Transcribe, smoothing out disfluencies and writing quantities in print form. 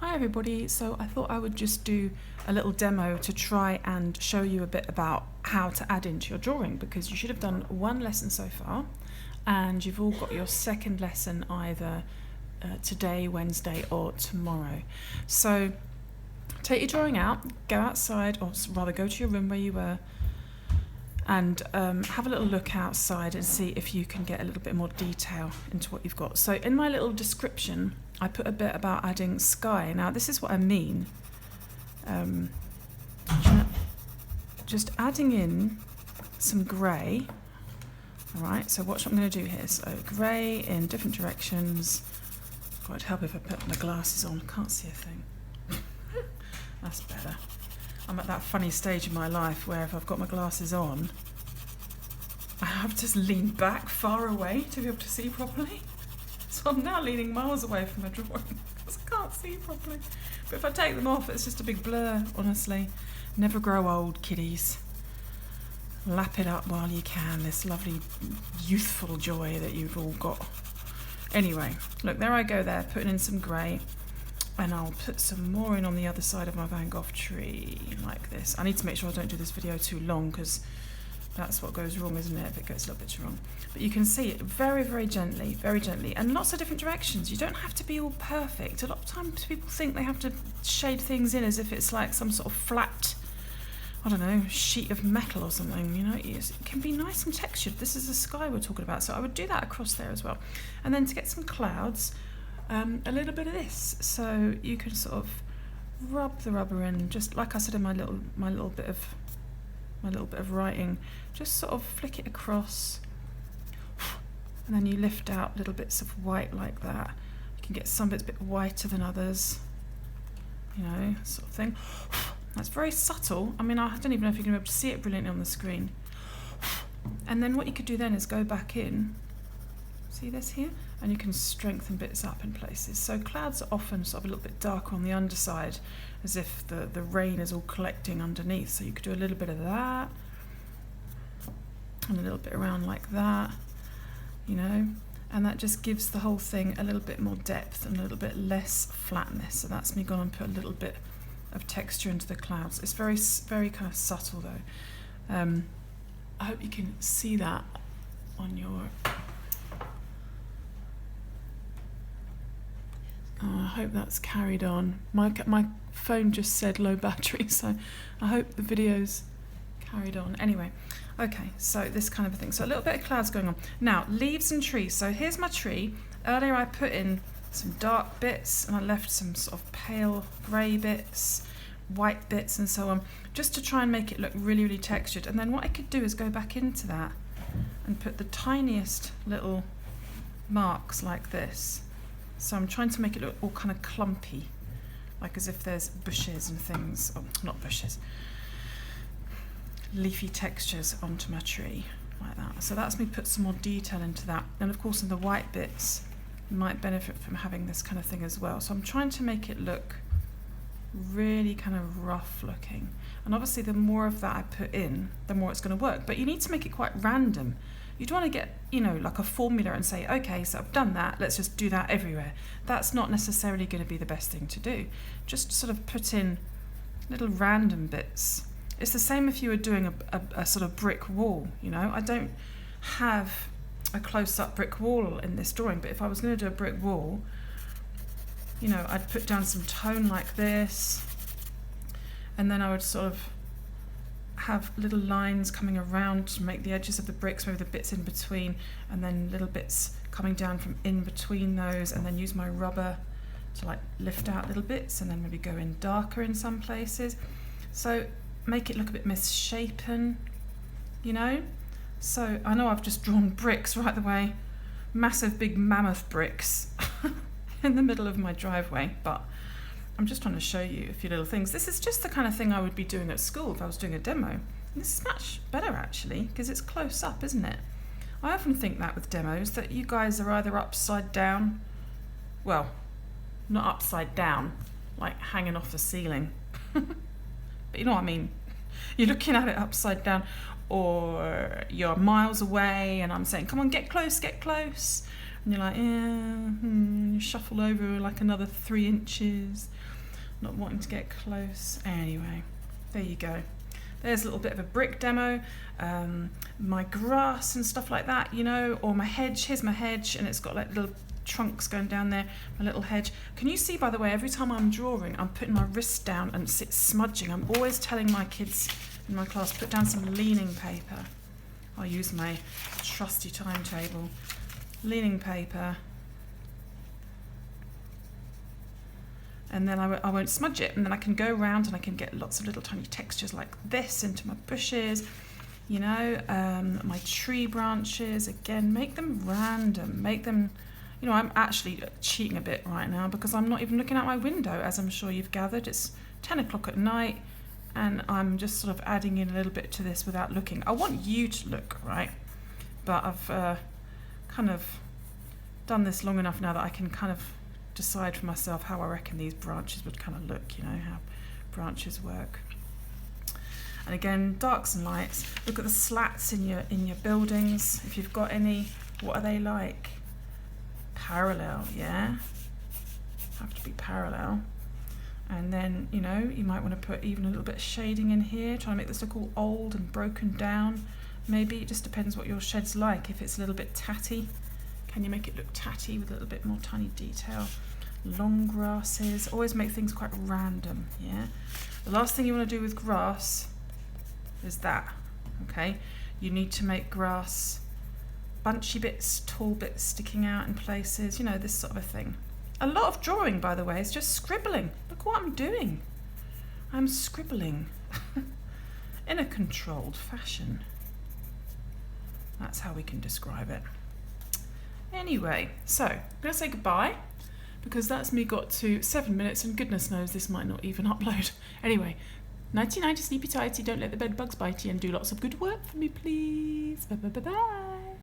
Hi everybody, so I thought I would just do a little demo to try and show you a bit about how to add into your drawing, because you should have done one lesson so far and you've all got your second lesson either today, Wednesday or tomorrow. So take your drawing out, go outside, or rather go to your room where you were, and have a little look outside and see if you can get a little bit more detail into what you've got. So in my little description I put a bit about adding sky. Now this is what I mean. Just adding in some grey. Alright, so watch what I'm going to do here. So grey in different directions. Quite help if I put my glasses on. I can't see a thing. That's better. I'm at that funny stage in my life where if I've got my glasses on, I have to lean back far away to be able to see properly. So I'm now leaning miles away from my drawing because I can't see properly. But if I take them off, it's just a big blur, honestly. Never grow old, kiddies. Lap it up while you can, this lovely youthful joy that you've all got. Anyway, look, there I go there, putting in some grey. And I'll put some more in on the other side of my Van Gogh tree, like this. I need to make sure I don't do this video too long, because that's what goes wrong, isn't it, if it goes a little bit too wrong. But you can see it very, very gently, and lots of different directions. You don't have to be all perfect. A lot of times people think they have to shade things in as if it's like some sort of flat, I don't know, sheet of metal or something, you know. It can be nice and textured. This is the sky we're talking about, so I would do that across there as well. And then to get some clouds, a little bit of this, so you can sort of rub the rubber in, just like I said in my little bit of writing, just sort of flick it across, and then you lift out little bits of white like that. You can get some bits a bit whiter than others, you know, sort of thing. That's very subtle. I mean, I don't even know if you're going to be able to see it brilliantly on the screen. And then what you could do then is go back in, see this here, and you can strengthen bits up in places. So clouds are often sort of a little bit darker on the underside, as if the rain is all collecting underneath. So you could do a little bit of that, and a little bit around like that, you know, and that just gives the whole thing a little bit more depth and a little bit less flatness. So that's me gone and put a little bit of texture into the clouds. It's very, very kind of subtle though. I hope you can see that on your... I hope that's carried on. My phone just said low battery, so I hope the video's carried on. Anyway, okay, so this kind of a thing. So a little bit of clouds going on. Now, leaves and trees. So here's my tree. Earlier I put in some dark bits and I left some sort of pale grey bits, white bits and so on, just to try and make it look really, really textured. And then what I could do is go back into that and put the tiniest little marks like this. So I'm trying to make it look all kind of clumpy, like as if there's bushes and things, oh, not bushes, leafy textures onto my tree, like that. So that's me put some more detail into that. And of course in the white bits, you might benefit from having this kind of thing as well. So I'm trying to make it look really kind of rough looking. And obviously the more of that I put in, the more it's going to work. But you need to make it quite random. You don't want to get, you know, like a formula and say, okay, so I've done that, let's just do that everywhere. That's not necessarily going to be the best thing to do. Just sort of put in little random bits. It's the same if you were doing a sort of brick wall, you know. I don't have a close-up brick wall in this drawing, but if I was going to do a brick wall, you know, I'd put down some tone like this, and then I would sort of have little lines coming around to make the edges of the bricks, maybe the bits in between, and then little bits coming down from in between those, and then use my rubber to like lift out little bits, and then maybe go in darker in some places. So make it look a bit misshapen, you know. So I know I've just drawn bricks right the way, massive big mammoth bricks in the middle of my driveway, but I'm just trying to show you a few little things. This is just the kind of thing I would be doing at school if I was doing a demo. And this is much better actually, because it's close up, isn't it? I often think that with demos, that you guys are either upside down, well, not upside down, like hanging off the ceiling, but you know what I mean. You're looking at it upside down, or you're miles away and I'm saying, come on, get close, and you're like, yeah, you shuffle over like another 3 inches. not wanting to get close. Anyway, there you go. There's a little bit of a brick demo. My grass and stuff like that, you know, or my hedge. Here's my hedge, and it's got like little trunks going down there, my little hedge. Can you see, by the way, every time I'm drawing, I'm putting my wrist down and smudging. I'm always telling my kids in my class, put down some leaning paper. I'll use my trusty timetable. Leaning paper. And then I won't smudge it, and then I can go around and I can get lots of little tiny textures like this into my bushes, you know, my tree branches. Again, make them random, make them, you know, I'm actually cheating a bit right now because I'm not even looking out my window, as I'm sure you've gathered. It's 10 o'clock at night, and I'm just sort of adding in a little bit to this without looking. I want you to look, right? But I've kind of done this long enough now that I can kind of decide for myself how I reckon these branches would kind of look, you know, how branches work. And again, darks and lights. Look at the slats in your buildings. If you've got any, what are they like? Parallel, yeah? Have to be parallel. And then, you know, you might want to put even a little bit of shading in here, try to make this look all old and broken down. Maybe it just depends what your shed's like. If it's a little bit tatty, can you make it look tatty with a little bit more tiny detail? Long grasses, always make things quite random, yeah? The last thing you want to do with grass is that, okay? You need to make grass bunchy bits, tall bits sticking out in places, you know, this sort of a thing. A lot of drawing, by the way, is just scribbling. Look what I'm doing. I'm scribbling in a controlled fashion. That's how we can describe it. Anyway, so I'm going to say goodbye because that's me got to 7 minutes, and goodness knows this might not even upload. Anyway, nighty nighty, sleepy tighty, don't let the bed bugs bite you, and do lots of good work for me, please. Bye bye bye bye.